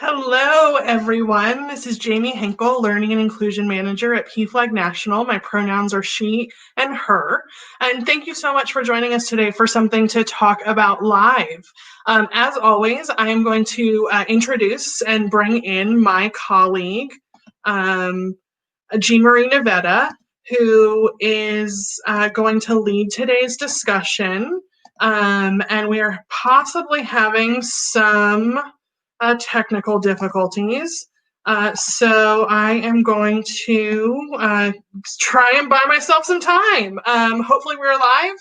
Hello, everyone. This is Jamie Henkel, Learning and Inclusion Manager at PFLAG National. My pronouns are she and her. And thank you so much for joining us today for something to talk about live. As always, I am going to introduce and bring in my colleague, Jean Marie Nevada, who is going to lead today's discussion. And we are possibly having some technical difficulties. So I am going to try and buy myself some time. Hopefully we're live,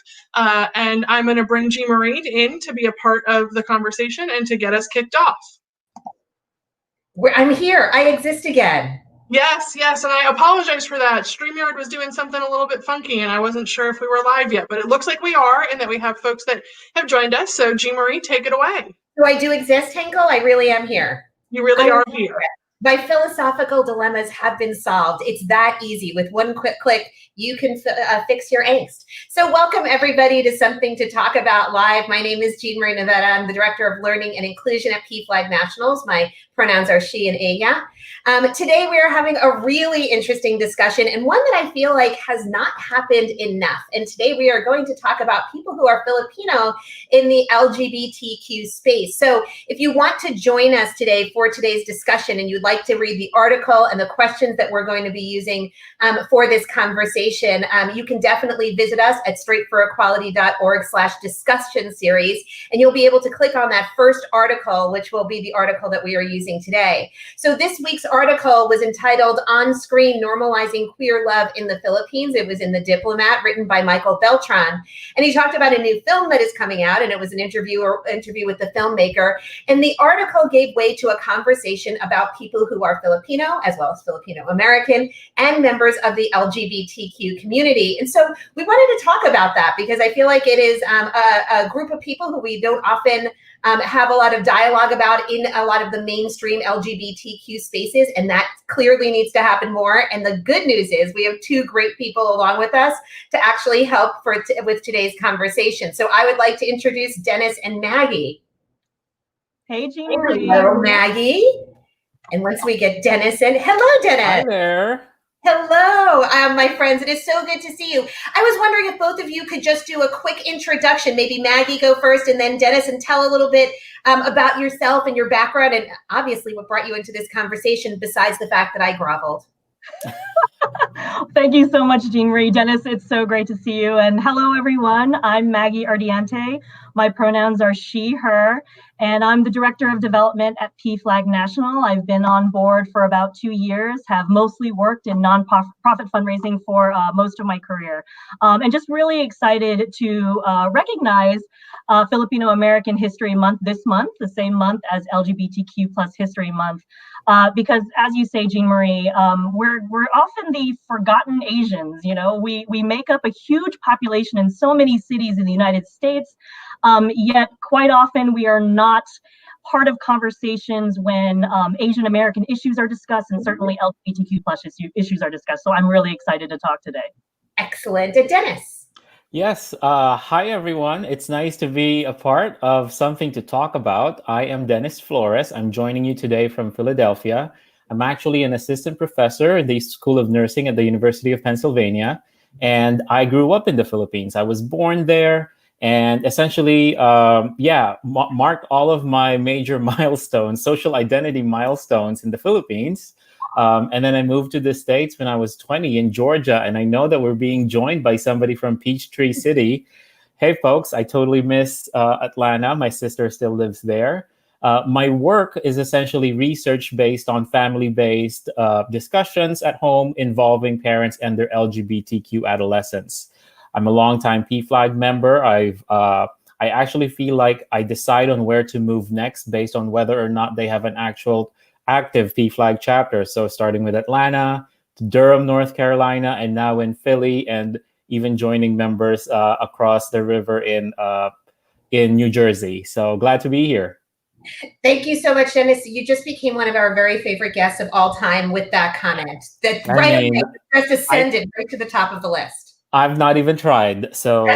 and I'm going to bring Jean Marie in to be a part of the conversation and to get us kicked off. I'm here. I exist again. Yes, and I apologize for that. StreamYard was doing something a little bit funky, and I wasn't sure if we were live yet, but it looks like we are, and that we have folks that have joined us. So Jean Marie, take it away. So I do exist, Henkel? I really am here. You really are here. My philosophical dilemmas have been solved. It's that easy. With one quick click, you can fix your angst. So welcome everybody to Something to Talk About Live. My name is Jean Marie Nevada. I'm the Director of Learning and Inclusion at PFLAG Nationals. My pronouns are she and ella. Today we are having a really interesting discussion, and one that I feel like has not happened enough. And today we are going to talk about people who are Filipino in the LGBTQ space. So if you want to join us today for today's discussion and you'd like to read the article and the questions that we're going to be using for this conversation, you can definitely visit us at straightforequality.org/discussion series, and you'll be able to click on that first article, which will be the article that we are using today. So this week's article was entitled On Screen Normalizing Queer Love in the Philippines. It was in The Diplomat, written by Michael Beltran. And he talked about a new film that is coming out, and it was an interview with the filmmaker. And the article gave way to a conversation about people who are Filipino, as well as Filipino American, and members of the LGBTQ community. And so we wanted to talk about that because I feel like it is a group of people who we don't often have a lot of dialogue about in a lot of the mainstream LGBTQ spaces, and that clearly needs to happen more. And the good news is we have two great people along with us to actually help with today's conversation. So I would like to introduce Dennis and Maggie. Hey, Jean Marie. Hello, Maggie. And once we get Dennis in, hello, Dennis. Hi there. Hello, my friends. It is so good to see you. I was wondering if both of you could just do a quick introduction. Maybe Maggie go first and then Dennis, and tell a little bit about yourself and your background and obviously what brought you into this conversation besides the fact that I groveled. Thank you so much, Jean Marie. Dennis, it's so great to see you. And hello, everyone. I'm Maggie Ardiente. My pronouns are she, her, and I'm the Director of Development at PFLAG National. I've been on board for about 2 years, have mostly worked in nonprofit fundraising for most of my career. And just really excited to recognize Filipino American History Month this month, the same month as LGBTQ plus History Month. Because as you say, Jean Marie, we're often the forgotten Asians. You know, we make up a huge population in so many cities in the United States, yet quite often we are not part of conversations when Asian American issues are discussed, and certainly LGBTQ plus issues are discussed. So I'm really excited to talk today. Excellent. And Dennis. Yes. Hi, everyone. It's nice to be a part of Something to Talk About. I am Dennis Flores. I'm joining you today from Philadelphia. I'm actually an assistant professor in the School of Nursing at the University of Pennsylvania. And I grew up in the Philippines. I was born there and essentially, marked all of my major milestones, social identity milestones in the Philippines. And then I moved to the States when I was 20 in Georgia. And I know that we're being joined by somebody from Peachtree City. Hey, folks, I totally miss Atlanta. My sister still lives there. My work is essentially research based on family-based discussions at home involving parents and their LGBTQ adolescents. I'm a longtime PFLAG member. I actually feel like I decide on where to move next based on whether or not they have an actual active PFLAG chapter. So starting with Atlanta, to Durham, North Carolina, and now in Philly, and even joining members across the river in New Jersey. So glad to be here. Thank you so much, Dennis. You just became one of our very favorite guests of all time with that comment. That just ascended right to the top of the list. I've not even tried, so.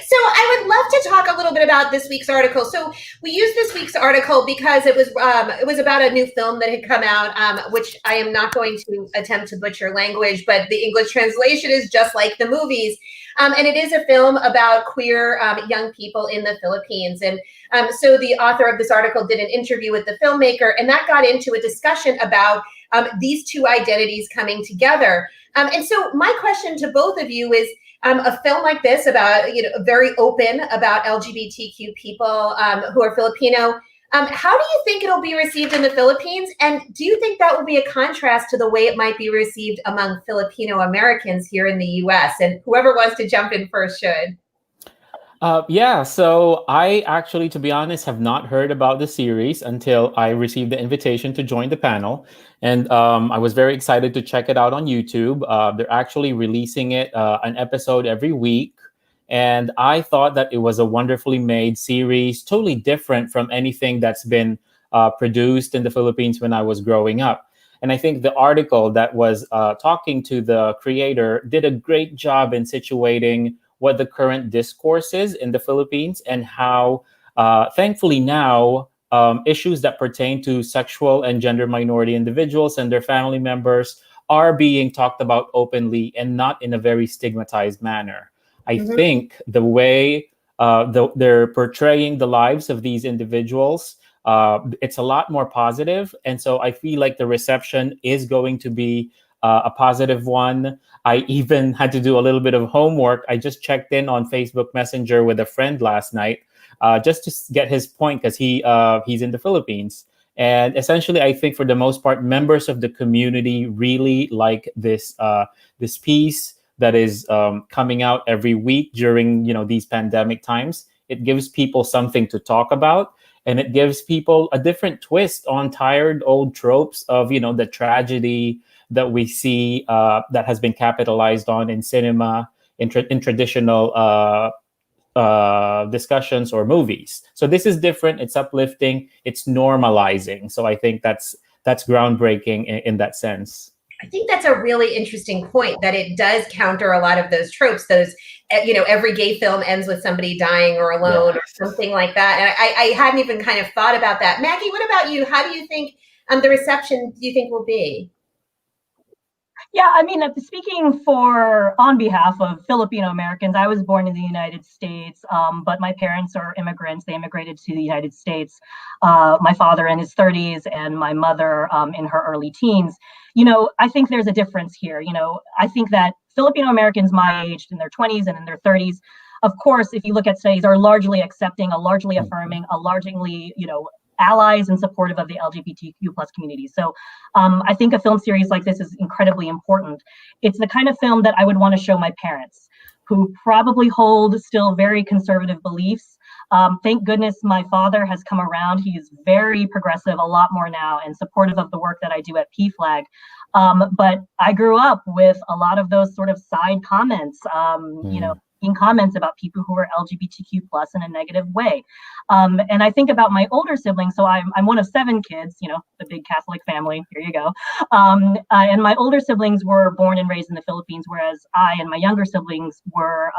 So I would love to talk a little bit about this week's article. So we used this week's article because it was about a new film that had come out, which I am not going to attempt to butcher language, but the English translation is Just Like the Movies. And it is a film about queer young people in the Philippines. And so the author of this article did an interview with the filmmaker, and that got into a discussion about these two identities coming together. And so my question to both of you is, a film like this about, very open about LGBTQ people who are Filipino, how do you think it'll be received in the Philippines? And do you think that will be a contrast to the way it might be received among Filipino Americans here in the US? And whoever wants to jump in first should. Yeah, so I actually, to be honest, have not heard about the series until I received the invitation to join the panel. And I was very excited to check it out on YouTube. They're actually releasing it, an episode every week. And I thought that it was a wonderfully made series, totally different from anything that's been produced in the Philippines when I was growing up. And I think the article that was talking to the creator did a great job in situating what the current discourse is in the Philippines and how, thankfully now, issues that pertain to sexual and gender minority individuals and their family members are being talked about openly and not in a very stigmatized manner. I think the way they're portraying the lives of these individuals, it's a lot more positive. And so I feel like the reception is going to be a positive one. I even had to do a little bit of homework. I just checked in on Facebook Messenger with a friend last night, just to get his point, because he's in the Philippines. And essentially, I think for the most part, members of the community really like this piece that is coming out every week during these pandemic times. It gives people something to talk about, and it gives people a different twist on tired old tropes of the tragedy that we see that has been capitalized on in cinema, in traditional discussions or movies. So this is different. It's uplifting. It's normalizing. So I think that's groundbreaking in that sense. I think that's a really interesting point, that it does counter a lot of those tropes. Those, every gay film ends with somebody dying or alone or something like that. And I hadn't even kind of thought about that. Maggie, what about you? How do you think the reception do you think will be? Yeah, I mean, speaking on behalf of Filipino Americans, I was born in the United States, but my parents are immigrants. They immigrated to the United States. My father in his 30s and my mother in her early teens. I think there's a difference here. I think that Filipino Americans my age, in their 20s and in their 30s, of course, if you look at studies, are largely accepting, largely affirming, largely, allies and supportive of the LGBTQ plus community. So I think a film series like this is incredibly important. It's the kind of film that I would want to show my parents, who probably hold still very conservative beliefs. Thank goodness my father has come around. He's very progressive, a lot more now, and supportive of the work that I do at PFLAG. But I grew up with a lot of those sort of side comments, comments about people who are LGBTQ plus in a negative way. And I think about my older siblings. So I'm one of 7 kids, the big Catholic family, here you go. And my older siblings were born and raised in the Philippines, whereas I and my younger siblings were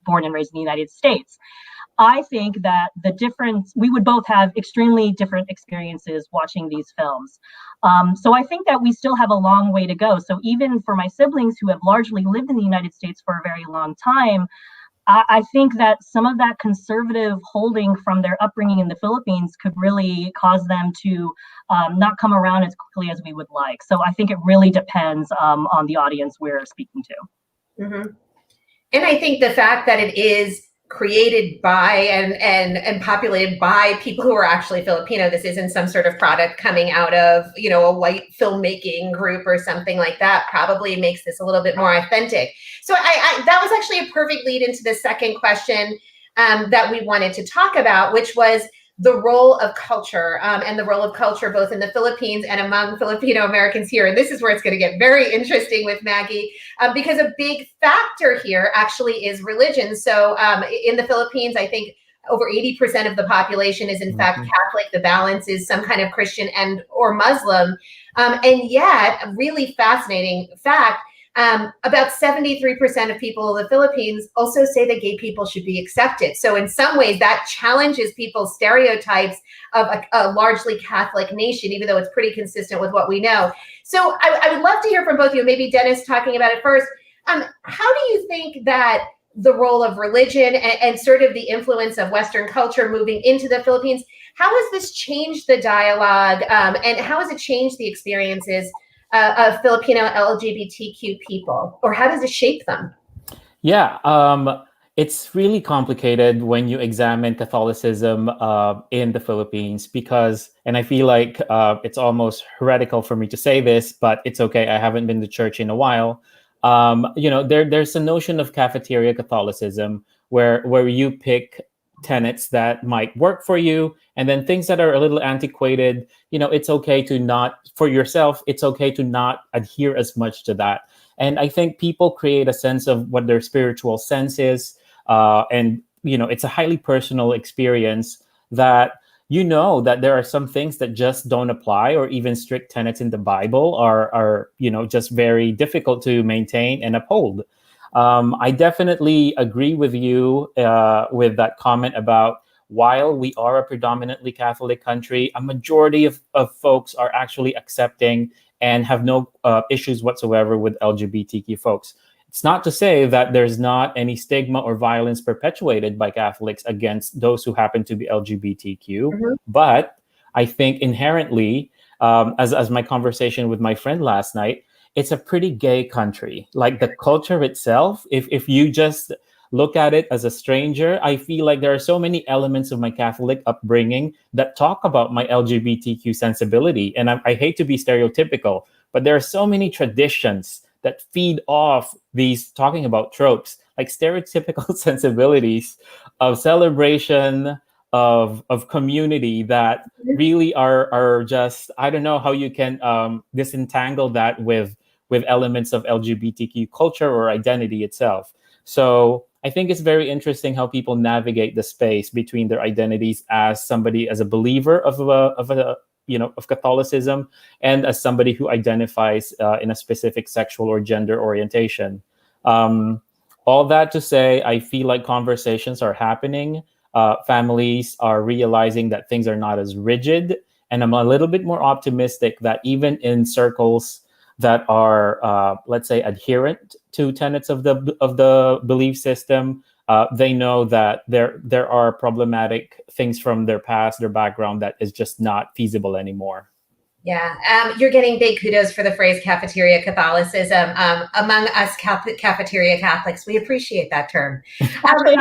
born and raised in the United States. I think that we would both have extremely different experiences watching these films. So I think that we still have a long way to go. So even for my siblings who have largely lived in the United States for a very long time, I think that some of that conservative holding from their upbringing in the Philippines could really cause them to not come around as quickly as we would like. So I think it really depends on the audience we're speaking to. Mm-hmm. And I think the fact that it is created by and populated by people who are actually Filipino. This isn't some sort of product coming out of, a white filmmaking group or something like that. Probably makes this a little bit more authentic. So I that was actually a perfect lead into the second question that we wanted to talk about, which was the role of culture and the role of culture both in the Philippines and among Filipino Americans here. And this is where it's going to get very interesting with Maggie, because a big factor here actually is religion. So in the Philippines, I think over 80% of the population is in fact Catholic. The balance is some kind of Christian and or Muslim. And yet, a really fascinating fact, about 73% of people in the Philippines also say that gay people should be accepted. So in some ways, that challenges people's stereotypes of a largely Catholic nation, even though it's pretty consistent with what we know. So I would love to hear from both of you, maybe Dennis talking about it first. How do you think that the role of religion and sort of the influence of Western culture moving into the Philippines, how has this changed the dialogue, and how has it changed the experiences of Filipino LGBTQ people, or how does it shape them? Yeah, it's really complicated when you examine Catholicism in the Philippines because, and I feel like it's almost heretical for me to say this, but it's okay. I haven't been to church in a while. There's a notion of cafeteria Catholicism where you pick tenets that might work for you, and then things that are a little antiquated, it's okay to not, for yourself, it's okay to not adhere as much to that. And I think people create a sense of what their spiritual sense is. And it's a highly personal experience that that there are some things that just don't apply, or even strict tenets in the Bible are just very difficult to maintain and uphold. I definitely agree with you with that comment about while we are a predominantly Catholic country, a majority of folks are actually accepting and have no issues whatsoever with LGBTQ folks. It's not to say that there's not any stigma or violence perpetuated by Catholics against those who happen to be LGBTQ, but I think inherently, as my conversation with my friend last night, it's a pretty gay country. Like the culture itself, if you just look at it as a stranger, I feel like there are so many elements of my Catholic upbringing that talk about my LGBTQ sensibility. And I hate to be stereotypical, but there are so many traditions that feed off these, talking about tropes, like stereotypical sensibilities of celebration, of community that really are just, I don't know how you can disentangle that with elements of LGBTQ culture or identity itself. So I think it's very interesting how people navigate the space between their identities as somebody, as a believer of Catholicism, and as somebody who identifies in a specific sexual or gender orientation. All that to say, I feel like conversations are happening. Families are realizing that things are not as rigid, and I'm a little bit more optimistic that even in circles that are, let's say, adherent to tenets of the belief system, they know that there are problematic things from their past, their background, that is just not feasible anymore. Yeah, you're getting big kudos for the phrase cafeteria Catholicism among us cafeteria Catholics. We appreciate that term. Actually,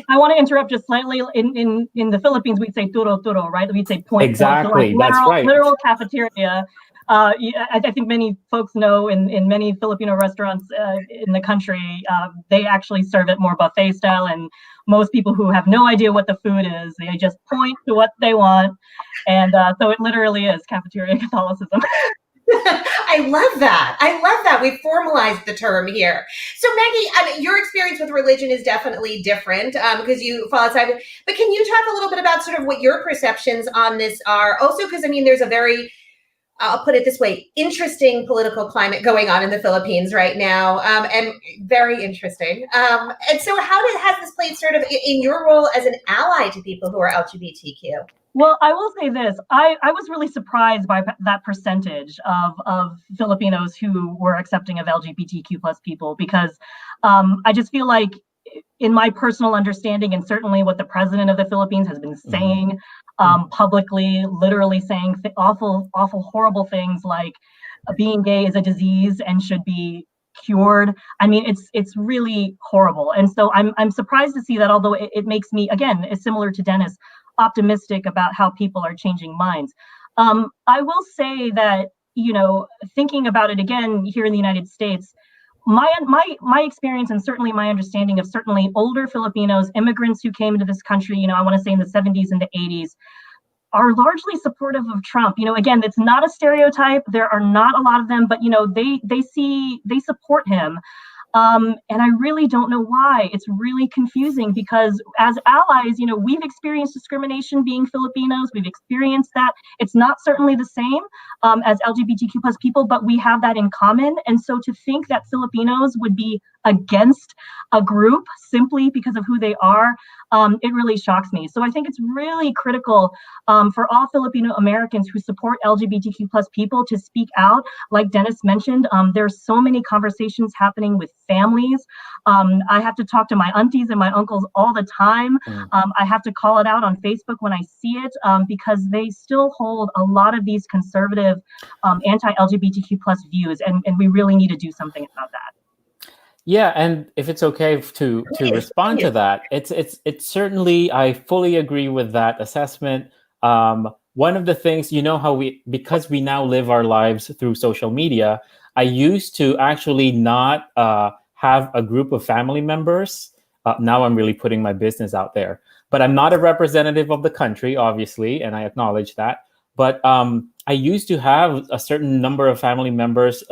I want to interrupt just slightly. In the Philippines, we'd say turo turo, right? We'd say point. Exactly, So like that's right. Literal cafeteria. I think many folks know in many Filipino restaurants in the country, they actually serve it more buffet style, and most people who have no idea what the food is, they just point to what they want, and so it literally is cafeteria Catholicism. I love that. I love that. We've formalized the term here. So Maggie, your experience with religion is definitely different because you fall outside. But can you talk a little bit about sort of what your perceptions on this are? Also, because I mean, there's a very, I'll put it this way, interesting political climate going on in the Philippines right now, and very interesting. And so how has this played sort of in your role as an ally to people who are LGBTQ? Well, I will say this. I was really surprised by that percentage of Filipinos who were accepting of LGBTQ plus people, because I just feel like, in my personal understanding, and certainly what the president of the Philippines has been saying publicly, literally saying awful, horrible things like being gay is a disease and should be cured. I mean, it's really horrible. And so I'm surprised to see that, although it makes me, again, is similar to Dennis, optimistic about how people are changing minds. I will say that, thinking about it again here in the United States, my experience, and certainly my understanding of certainly older Filipinos, immigrants who came into this country, I want to say in the 70s and the 80s, are largely supportive of Trump. Again, it's not a stereotype. There are not a lot of them, but they support him. And I really don't know why. It's really confusing because as allies, we've experienced discrimination being Filipinos. We've experienced that. It's not certainly the same as LGBTQ plus people, but we have that in common. And so to think that Filipinos would be against a group simply because of who they are, it really shocks me. So I think it's really critical for all Filipino Americans who support LGBTQ plus people to speak out. Like Dennis mentioned, there's so many conversations happening with families. I have to talk to my aunties and my uncles all the time. I have to call it out on Facebook when I see it because they still hold a lot of these conservative anti-LGBTQ plus views, and we really need to do something about that. Yeah, and if it's okay to respond to that, it's certainly, I fully agree with that assessment. One of the things, how because we now live our lives through social media, I used to actually not have a group of family members. Now I'm really putting my business out there, but I'm not a representative of the country, obviously, and I acknowledge that. But I used to have a certain number of family members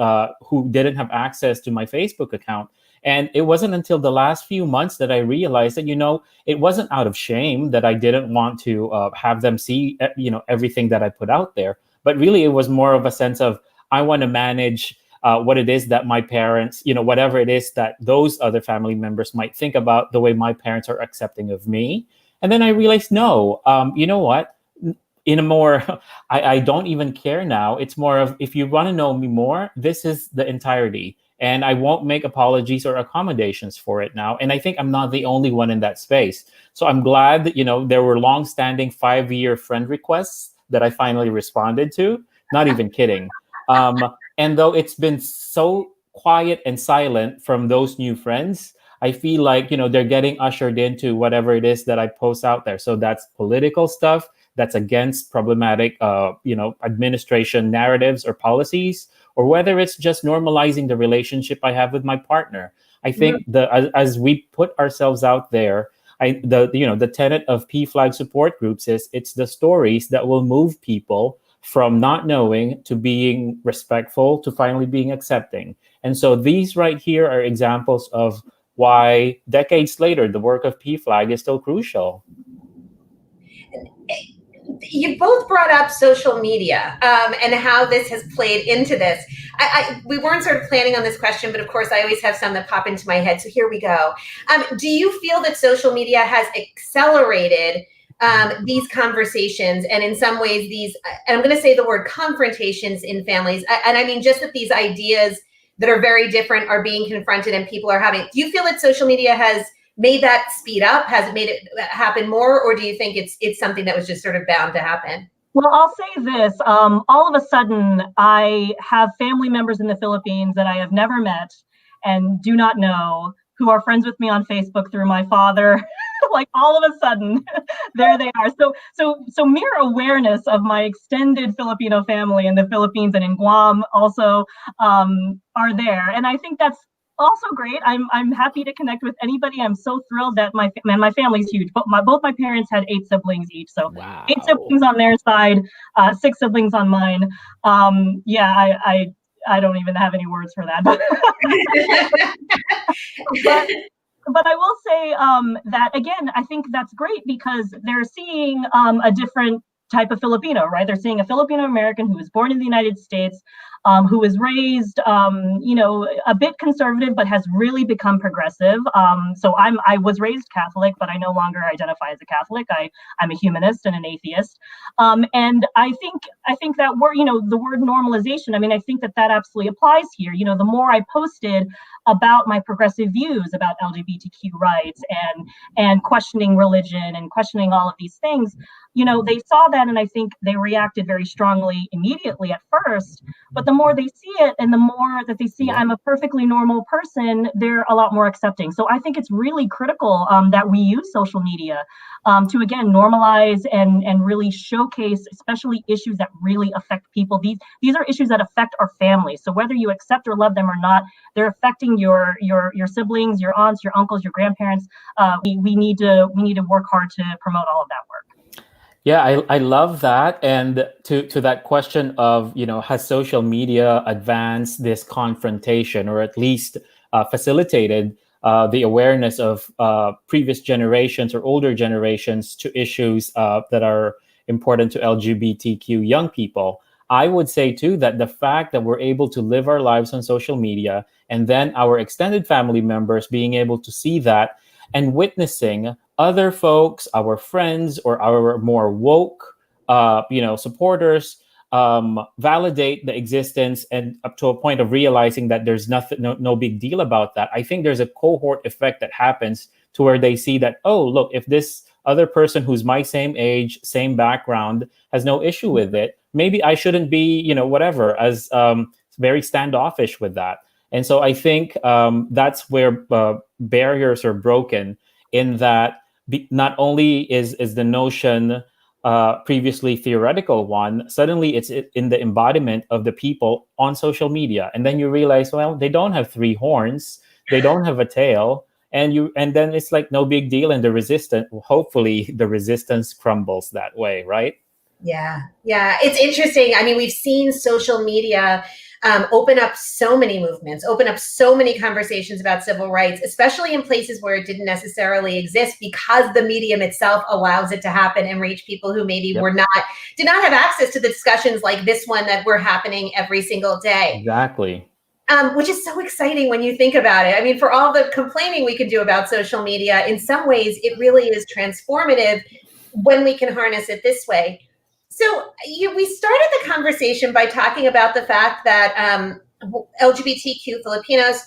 who didn't have access to my Facebook account. And it wasn't until the last few months that I realized that, it wasn't out of shame that I didn't want to have them see, everything that I put out there. But really, it was more of a sense of, I want to manage what it is that my parents, whatever it is that those other family members might think about the way my parents are accepting of me. And then I realized, no, you know what? In a more, I don't even care now. It's more of, if you want to know me more, this is the entirety. And I won't make apologies or accommodations for it now. And I think I'm not the only one in that space. So I'm glad that, there were long-standing 5-year friend requests that I finally responded to. Not even kidding. And though it's been so quiet and silent from those new friends, I feel like, they're getting ushered into whatever it is that I post out there. So that's political stuff that's against problematic, administration narratives or policies, or whether it's just normalizing the relationship I have with my partner. I think as we put ourselves out there, the tenet of PFLAG support groups is it's the stories that will move people from not knowing to being respectful to finally being accepting. And so these right here are examples of why decades later, the work of PFLAG is still crucial. You both brought up social media and how this has played into this. We weren't sort of planning on this question, but of course I always have some that pop into my head. So here we go. Do you feel that social media has accelerated these conversations and in some ways these, and I'm going to say the word confrontations in families, and I mean just that these ideas that are very different are being confronted and people are having, do you feel that social media has made that speed up? Has it made it happen more? Or do you think it's something that was just sort of bound to happen? Well, I'll say this, all of a sudden I have family members in the Philippines that I have never met and do not know who are friends with me on Facebook through my father. Like all of a sudden, there they are. So mere awareness of my extended Filipino family in the Philippines and in Guam also are there. And I think that's also great. I'm happy to connect with anybody. I'm so thrilled that my family's huge. But both my parents had 8 siblings each. So wow. 8 siblings on their side, 6 siblings on mine. I don't even have any words for that. But I will say that, again, I think that's great because they're seeing a different type of Filipino, right? They're seeing a Filipino American who was born in the United States, who was raised, a bit conservative, but has really become progressive. So I was raised Catholic, but I no longer identify as a Catholic. I'm a humanist and an atheist. And I think that word, the word normalization, I mean, I think that absolutely applies here. The more I posted about my progressive views about LGBTQ rights and questioning religion and questioning all of these things, they saw that, and I think they reacted very strongly immediately at first. But the more they see it and the more that they see I'm a perfectly normal person, they're a lot more accepting. So I think it's really critical that we use social media to, again, normalize and really showcase, especially issues that really affect people. These are issues that affect our families. So whether you accept or love them or not, they're affecting your siblings, your aunts, your uncles, your grandparents. We need to work hard to promote all of that work. Yeah, I love that. And to that question of, has social media advanced this confrontation or at least facilitated the awareness of previous generations or older generations to issues that are important to LGBTQ young people. I would say too that the fact that we're able to live our lives on social media, and then our extended family members being able to see that and witnessing other folks, our friends, or our more woke, supporters validate the existence, and up to a point of realizing that there's nothing, no big deal about that. I think there's a cohort effect that happens to where they see that, oh, look, if this other person who's my same age, same background has no issue with it, maybe I shouldn't be, whatever, as very standoffish with that. And so I think that's where barriers are broken, in that not only is the notion previously theoretical one, suddenly it's in the embodiment of the people on social media. And then you realize, well, they don't have three horns, they don't have a tail, and then it's like no big deal. And hopefully the resistance crumbles that way, right? Yeah, it's interesting. I mean, we've seen social media open up so many movements, open up so many conversations about civil rights, especially in places where it didn't necessarily exist, because the medium itself allows it to happen and reach people who maybe did not have access to the discussions like this one that were happening every single day. Exactly. Which is so exciting when you think about it. I mean, for all the complaining we can do about social media, in some ways, it really is transformative when we can harness it this way. So we started the conversation by talking about the fact that LGBTQ Filipinos,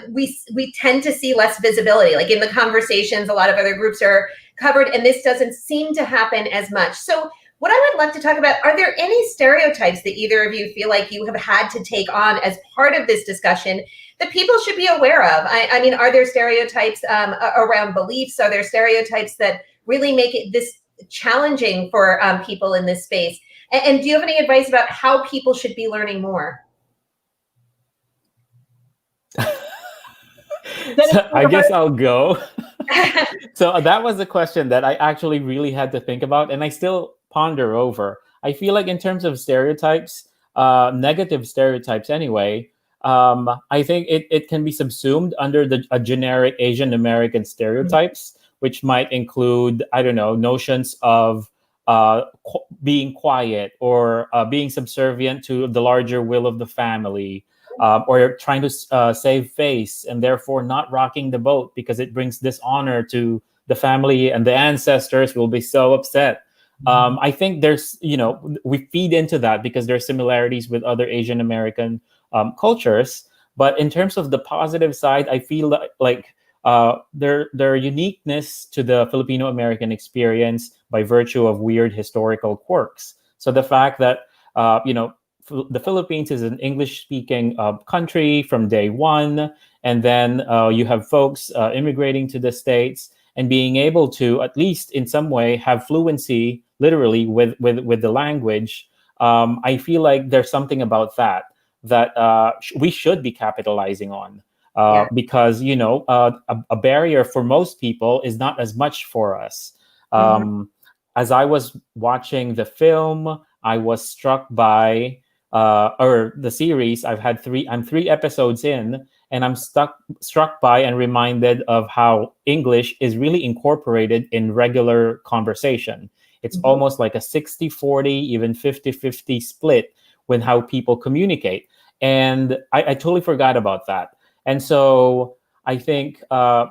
we tend to see less visibility. Like in the conversations, a lot of other groups are covered, and this doesn't seem to happen as much. So what I would love to talk about, are there any stereotypes that either of you feel like you have had to take on as part of this discussion that people should be aware of? I mean, are there stereotypes around beliefs? Are there stereotypes that really make it this challenging for people in this space? And do you have any advice about how people should be learning more? So I guess I'll go. So that was a question that I actually really had to think about, and I still ponder over. I feel like in terms of stereotypes, negative stereotypes anyway, I think it can be subsumed under a generic Asian American stereotypes, which might include, I don't know, notions of being quiet, or being subservient to the larger will of the family, or trying to save face and therefore not rocking the boat because it brings dishonor to the family and the ancestors will be so upset. I think there's, we feed into that because there are similarities with other Asian American cultures. But in terms of the positive side, I feel like their uniqueness to the Filipino American experience by virtue of weird historical quirks. So the fact that the Philippines is an English-speaking country from day one, and then you have folks immigrating to the States and being able to, at least in some way, have fluency, literally, with the language. I feel like there's something about that we should be capitalizing on. Because a barrier for most people is not as much for us. As I was watching the film, I was struck by or the series. I'm 3 episodes in, and I'm struck by and reminded of how English is really incorporated in regular conversation. It's almost like a 60-40, even 50-50 split with how people communicate. And I totally forgot about that. And so I think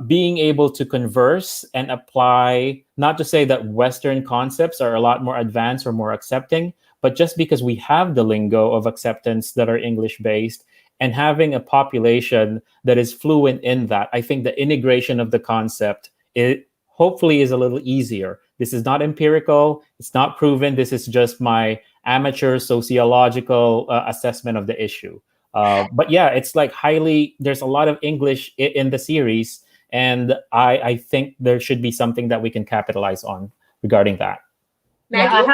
being able to converse and apply, not to say that Western concepts are a lot more advanced or more accepting, but just because we have the lingo of acceptance that are English-based, and having a population that is fluent in that, I think the integration of the concept, it hopefully is a little easier. This is not empirical. It's not proven. This is just my amateur sociological assessment of the issue. But yeah, it's like there's a lot of English in the series, and I think there should be something that we can capitalize on regarding that. Maggie?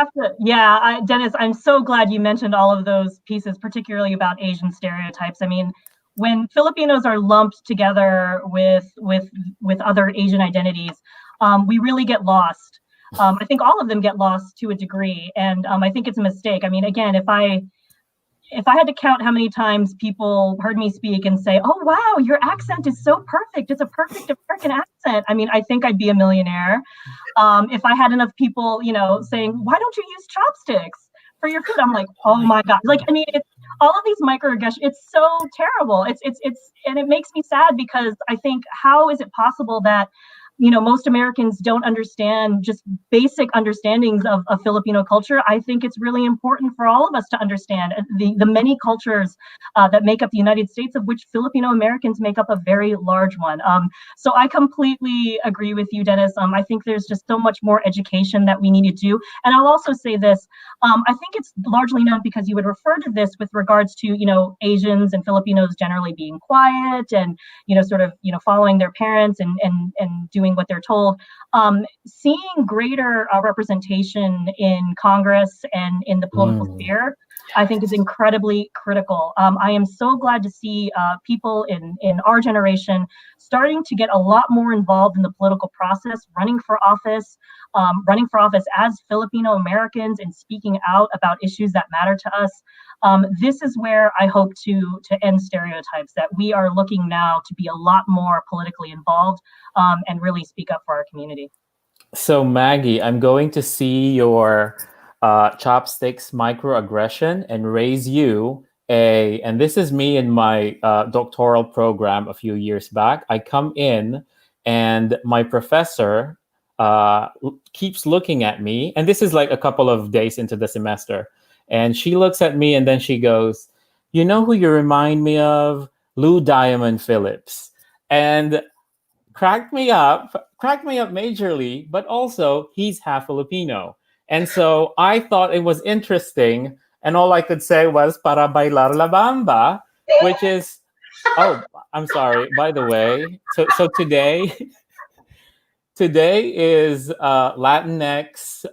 Dennis, I'm so glad you mentioned all of those pieces, particularly about Asian stereotypes. I mean, when Filipinos are lumped together with other Asian identities, we really get lost. I think all of them get lost to a degree, and I think it's a mistake. I mean, again, if I if I had to count how many times people heard me speak and say, "Oh, wow, your accent is so perfect. It's a perfect American accent." I mean, I think I'd be a millionaire. If I had enough people, saying, "Why don't you use chopsticks for your food?" I'm like, "Oh my God." Like, I mean, it's all of these microaggressions. It's so terrible. And it makes me sad because I think, how is it possible that most Americans don't understand just basic understandings of Filipino culture? I think it's really important for all of us to understand the many cultures that make up the United States, of which Filipino Americans make up a very large one. So I completely agree with you, Dennis. I think there's just so much more education that we need to do. And I'll also say this, I think it's largely known because you would refer to this with regards to, Asians and Filipinos generally being quiet and, sort of, following their parents and doing what they're told. Seeing greater representation in Congress and in the political sphere, I think, is incredibly critical. I am so glad to see people in our generation starting to get a lot more involved in the political process, running for office as Filipino Americans and speaking out about issues that matter to us. This is where I hope to end stereotypes, that we are looking now to be a lot more politically involved and really speak up for our community. So Maggie, I'm going to see your chopsticks microaggression and raise you and this is me in my doctoral program a few years back. I come in and my professor keeps looking at me, and this is like a couple of days into the semester, and she looks at me and then she goes, "You know who you remind me of? Lou Diamond Phillips." And cracked me up majorly, but also he's half Filipino. And so I thought it was interesting, and all I could say was "para bailar la bamba," which is, oh, I'm sorry, by the way. So today is Latinx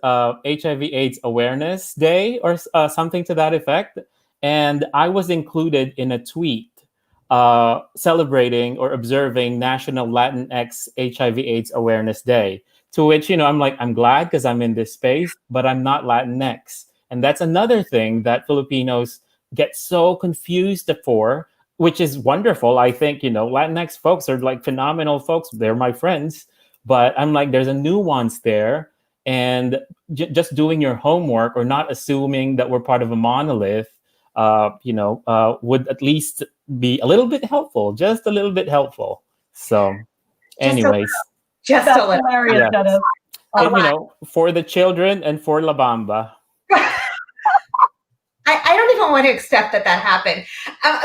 HIV/AIDS Awareness Day, or something to that effect. And I was included in a tweet celebrating or observing National Latinx HIV/AIDS Awareness Day. To which, I'm like, I'm glad because I'm in this space, but I'm not Latinx. And that's another thing that Filipinos get so confused for, which is wonderful. I think, Latinx folks are like phenomenal folks. They're my friends. But I'm like, there's a nuance there. And just doing your homework or not assuming that we're part of a monolith, would at least be a little bit helpful, just a little bit helpful. So anyways. Just a little. Hilarious, yeah. And, for the children and for La Bamba. I don't even want to accept that happened.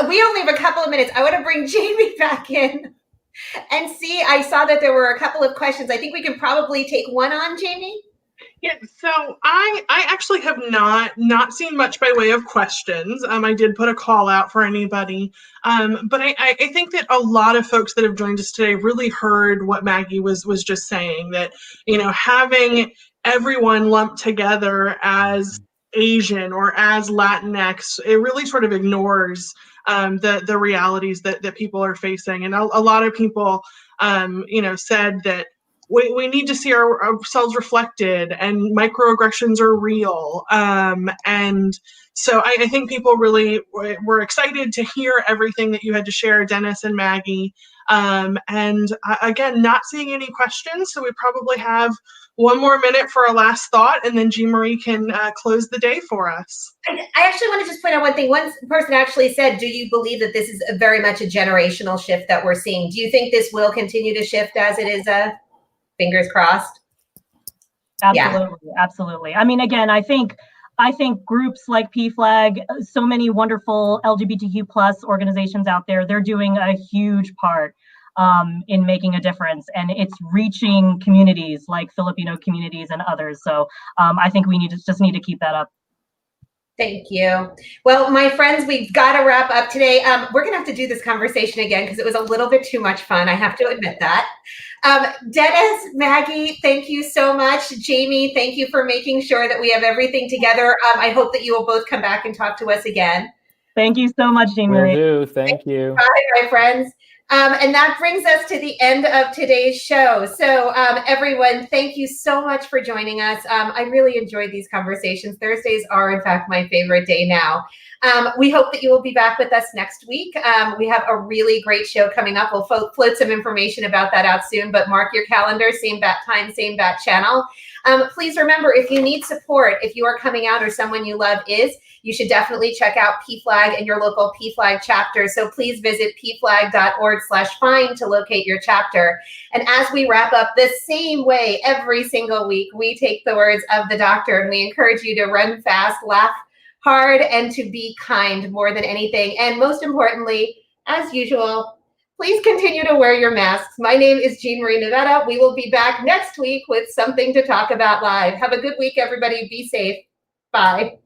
We only have a couple of minutes. I want to bring Jamie back in and see. I saw that there were a couple of questions. I think we can probably take one on, Jamie. Yeah, so I actually have not seen much by way of questions. I did put a call out for anybody, but I think that a lot of folks that have joined us today really heard what Maggie was just saying, that having everyone lumped together as Asian or as Latinx, it really sort of ignores the realities that people are facing, and a lot of people said that we need to see ourselves reflected, and microaggressions are real. And so I think people really were excited to hear everything that you had to share, Dennis and Maggie. And again, not seeing any questions, so we probably have one more minute for a last thought, and then Jean Marie can close the day for us. I actually want to just point out one thing. One person actually said, do you believe that this is very much a generational shift that we're seeing? Do you think this will continue to shift as it is fingers crossed? Absolutely, yeah. Absolutely. I mean, again, I think groups like PFLAG, so many wonderful LGBTQ plus organizations out there, they're doing a huge part in making a difference, and it's reaching communities like Filipino communities and others. So I think we just need to keep that up. Thank you. Well, my friends, we've got to wrap up today. We're going to have to do this conversation again because it was a little bit too much fun. I have to admit that. Dennis, Maggie, thank you so much. Jamie, thank you for making sure that we have everything together. I hope that you will both come back and talk to us again. Thank you so much, Jean Marie. Will do. Thank you. Bye, my friends. And that brings us to the end of today's show. So everyone, thank you so much for joining us. I really enjoyed these conversations. Thursdays are, in fact, my favorite day now. We hope that you will be back with us next week. We have a really great show coming up. We'll float some information about that out soon, but mark your calendar, same bat time, same bat channel. Please remember, if you need support, if you are coming out or someone you love is, you should definitely check out PFLAG and your local PFLAG chapter. So please visit pflag.org/find to locate your chapter. And as we wrap up, the same way every single week, we take the words of the doctor and we encourage you to run fast, laugh hard, and to be kind more than anything. And most importantly, as usual, please continue to wear your masks. My name is Jean Marie Nevada. We will be back next week with something to talk about live. Have a good week, everybody. Be safe. Bye.